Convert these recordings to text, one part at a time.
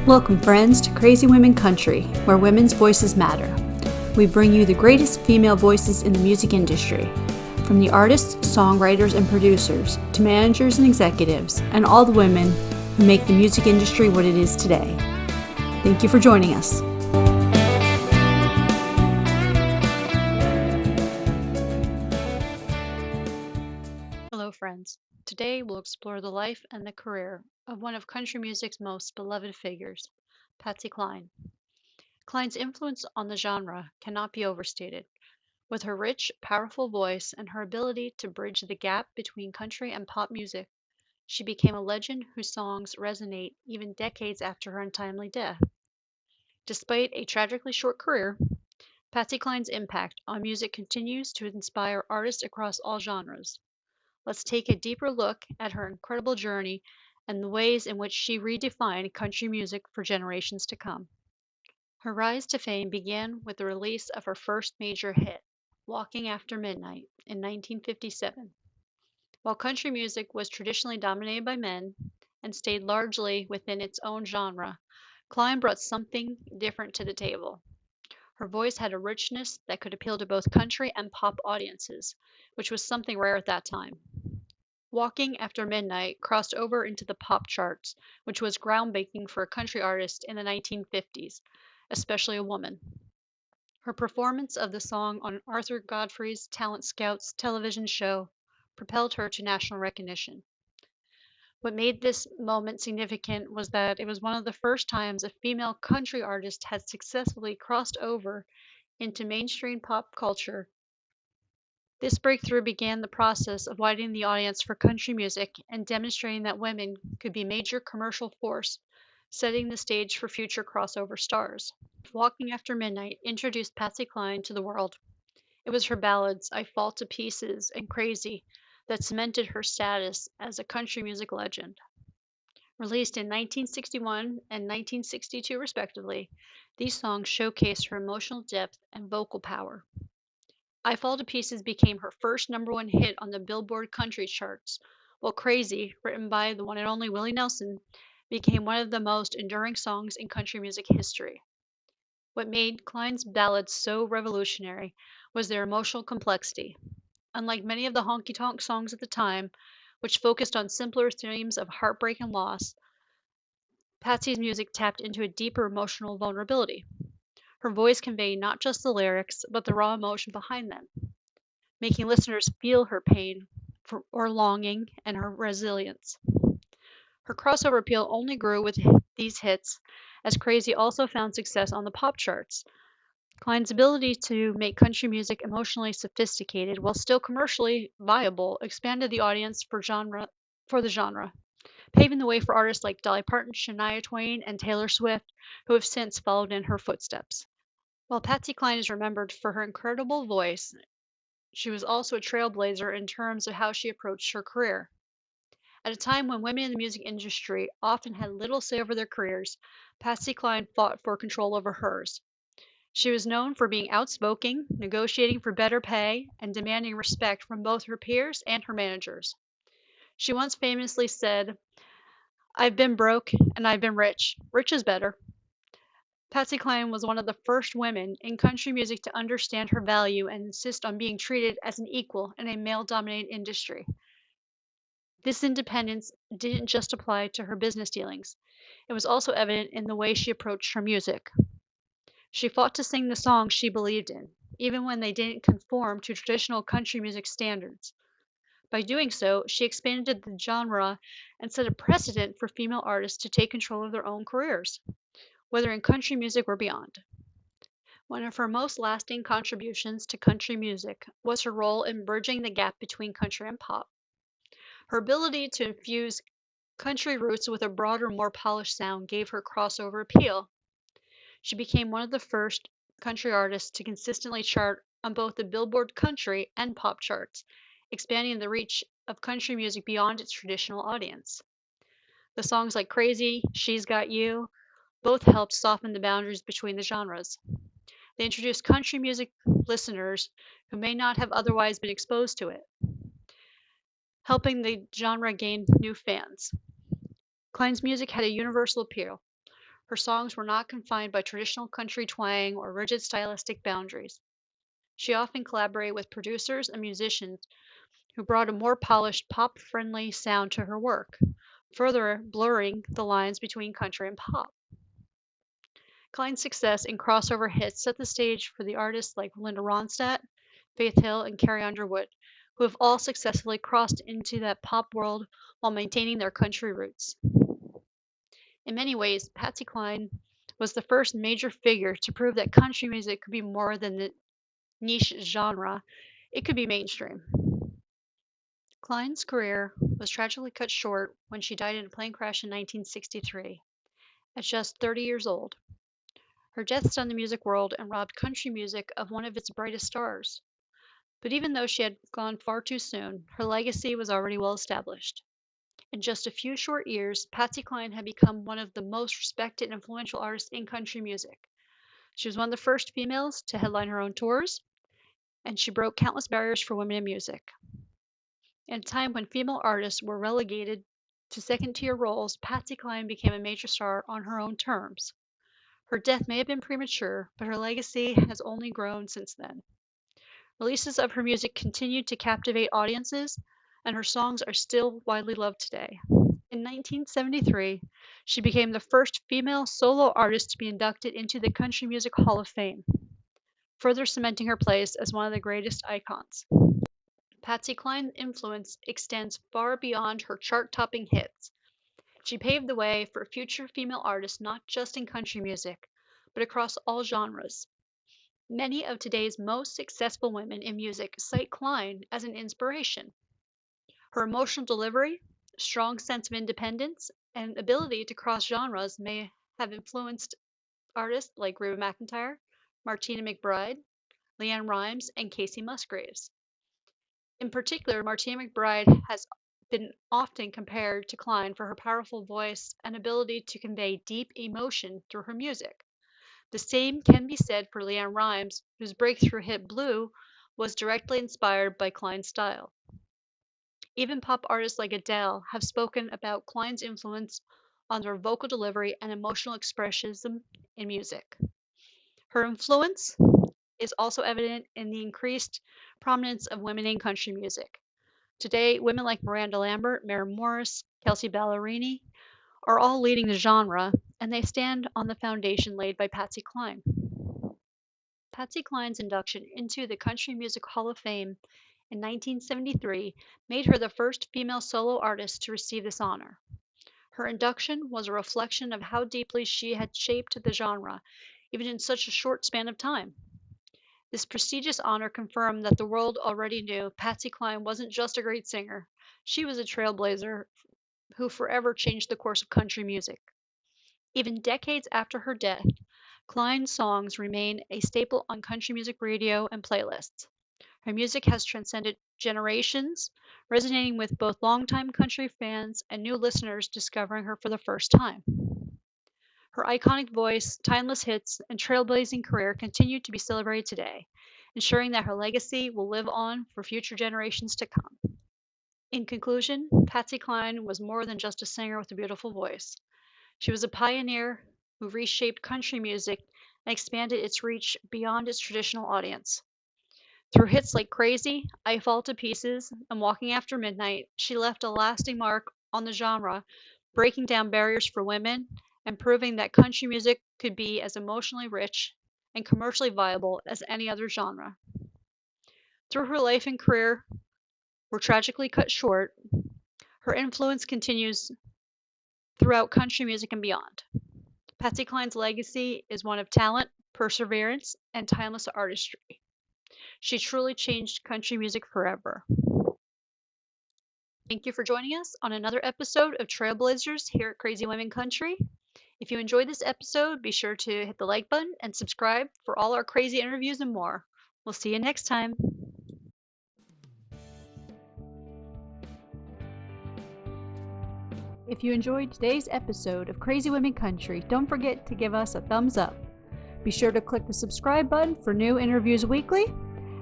Welcome, friends, to Crazy Women Country, where women's voices matter. We bring you the greatest female voices in the music industry, from the artists, songwriters, and producers, to managers and executives, and all the women who make the music industry what it is today. Thank you for joining us. Hello, friends. Today we'll explore the life and the career of one of country music's most beloved figures, Patsy Cline. Cline's influence on the genre cannot be overstated. With her rich, powerful voice and her ability to bridge the gap between country and pop music, she became a legend whose songs resonate even decades after her untimely death. Despite a tragically short career, Patsy Cline's impact on music continues to inspire artists across all genres. Let's take a deeper look at her incredible journey and the ways in which she redefined country music for generations to come. Her rise to fame began with the release of her first major hit, Walking After Midnight, in 1957. While country music was traditionally dominated by men and stayed largely within its own genre, Cline brought something different to the table. Her voice had a richness that could appeal to both country and pop audiences, which was something rare at that time. Walking After Midnight crossed over into the pop charts, which was groundbreaking for a country artist in the 1950s, especially a woman. Her performance of the song on Arthur Godfrey's Talent Scouts television show propelled her to national recognition. What made this moment significant was that it was one of the first times a female country artist had successfully crossed over into mainstream pop culture. This breakthrough began the process of widening the audience for country music and demonstrating that women could be a major commercial force, setting the stage for future crossover stars. Walking After Midnight introduced Patsy Cline to the world. It was her ballads, I Fall to Pieces and Crazy, that cemented her status as a country music legend. Released in 1961 and 1962 respectively, these songs showcased her emotional depth and vocal power. I Fall to Pieces became her first #1 hit on the Billboard country charts, while Crazy, written by the one and only Willie Nelson, became one of the most enduring songs in country music history. What made Cline's ballads so revolutionary was their emotional complexity. Unlike many of the honky tonk songs at the time, which focused on simpler themes of heartbreak and loss, Patsy's music tapped into a deeper emotional vulnerability. Her voice conveyed not just the lyrics, but the raw emotion behind them, making listeners feel her pain or longing and her resilience. Her crossover appeal only grew with these hits, as Crazy also found success on the pop charts. Cline's ability to make country music emotionally sophisticated while still commercially viable expanded the audience for the genre, paving the way for artists like Dolly Parton, Shania Twain, and Taylor Swift, who have since followed in her footsteps. While Patsy Cline is remembered for her incredible voice, she was also a trailblazer in terms of how she approached her career. At a time when women in the music industry often had little say over their careers, Patsy Cline fought for control over hers. She was known for being outspoken, negotiating for better pay, and demanding respect from both her peers and her managers. She once famously said, I've been broke and I've been rich. Rich is better. Patsy Cline was one of the first women in country music to understand her value and insist on being treated as an equal in a male dominated industry. This independence didn't just apply to her business dealings, it was also evident in the way she approached her music. She fought to sing the songs she believed in, even when they didn't conform to traditional country music standards. By doing so, she expanded the genre and set a precedent for female artists to take control of their own careers, whether in country music or beyond. One of her most lasting contributions to country music was her role in bridging the gap between country and pop. Her ability to infuse country roots with a broader, more polished sound gave her crossover appeal. She became one of the first country artists to consistently chart on both the Billboard country and pop charts, expanding the reach of country music beyond its traditional audience. The songs like Crazy, She's Got You, both helped soften the boundaries between the genres. They introduced country music listeners who may not have otherwise been exposed to it, helping the genre gain new fans. Cline's music had a universal appeal. Her songs were not confined by traditional country twang or rigid stylistic boundaries. She often collaborated with producers and musicians who brought a more polished, pop-friendly sound to her work, further blurring the lines between country and pop. Kline's success in crossover hits set the stage for the artists like Linda Ronstadt, Faith Hill, and Carrie Underwood, who have all successfully crossed into that pop world while maintaining their country roots. In many ways, Patsy Cline was the first major figure to prove that country music could be more than the niche genre, it could be mainstream. Kline's career was tragically cut short when she died in a plane crash in 1963, at just 30 years old. Her death stunned the music world and robbed country music of one of its brightest stars. But even though she had gone far too soon, her legacy was already well established. In just a few short years, Patsy Cline had become one of the most respected and influential artists in country music. She was one of the first females to headline her own tours, and she broke countless barriers for women in music. In a time when female artists were relegated to second-tier roles, Patsy Cline became a major star on her own terms. Her death may have been premature, but her legacy has only grown since then. Releases of her music continue to captivate audiences, and her songs are still widely loved today. In 1973, she became the first female solo artist to be inducted into the Country Music Hall of Fame, further cementing her place as one of the greatest icons. Patsy Cline's influence extends far beyond her chart-topping hits. She paved the way for future female artists not just in country music, but across all genres. Many of today's most successful women in music cite Cline as an inspiration. Her emotional delivery, strong sense of independence, and ability to cross genres may have influenced artists like Reba McEntire, Martina McBride, LeAnn Rimes, and Casey Musgraves. In particular, Martina McBride has been often compared to Cline for her powerful voice and ability to convey deep emotion through her music. The same can be said for LeAnn Rimes, whose breakthrough hit Blue was directly inspired by Cline's style. Even pop artists like Adele have spoken about Cline's influence on their vocal delivery and emotional expressionism in music. Her influence is also evident in the increased prominence of women in country music. Today, women like Miranda Lambert, Maren Morris, Kelsea Ballerini are all leading the genre, and they stand on the foundation laid by Patsy Cline. Patsy Cline's induction into the Country Music Hall of Fame in 1973 made her the first female solo artist to receive this honor. Her induction was a reflection of how deeply she had shaped the genre, even in such a short span of time. This prestigious honor confirmed that the world already knew Patsy Cline wasn't just a great singer, she was a trailblazer who forever changed the course of country music. Even decades after her death, Cline's songs remain a staple on country music radio and playlists. Her music has transcended generations, resonating with both longtime country fans and new listeners discovering her for the first time. Her iconic voice, timeless hits, and trailblazing career continue to be celebrated today, ensuring that her legacy will live on for future generations to come. In conclusion, Patsy Cline was more than just a singer with a beautiful voice. She was a pioneer who reshaped country music and expanded its reach beyond its traditional audience. Through hits like Crazy, I Fall to Pieces, and Walking After Midnight, she left a lasting mark on the genre, breaking down barriers for women and proving that country music could be as emotionally rich and commercially viable as any other genre. Though her life and career were tragically cut short, her influence continues throughout country music and beyond. Patsy Cline's legacy is one of talent, perseverance, and timeless artistry. She truly changed country music forever. Thank you for joining us on another episode of Trailblazers here at Crazy Women Country. If you enjoyed this episode, be sure to hit the like button and subscribe for all our crazy interviews and more. We'll see you next time. If you enjoyed today's episode of Crazy Women Country, don't forget to give us a thumbs up. Be sure to click the subscribe button for new interviews weekly.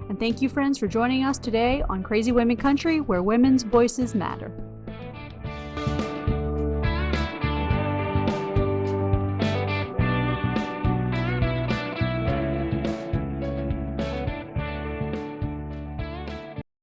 And thank you, friends, for joining us today on Crazy Women Country, where women's voices matter.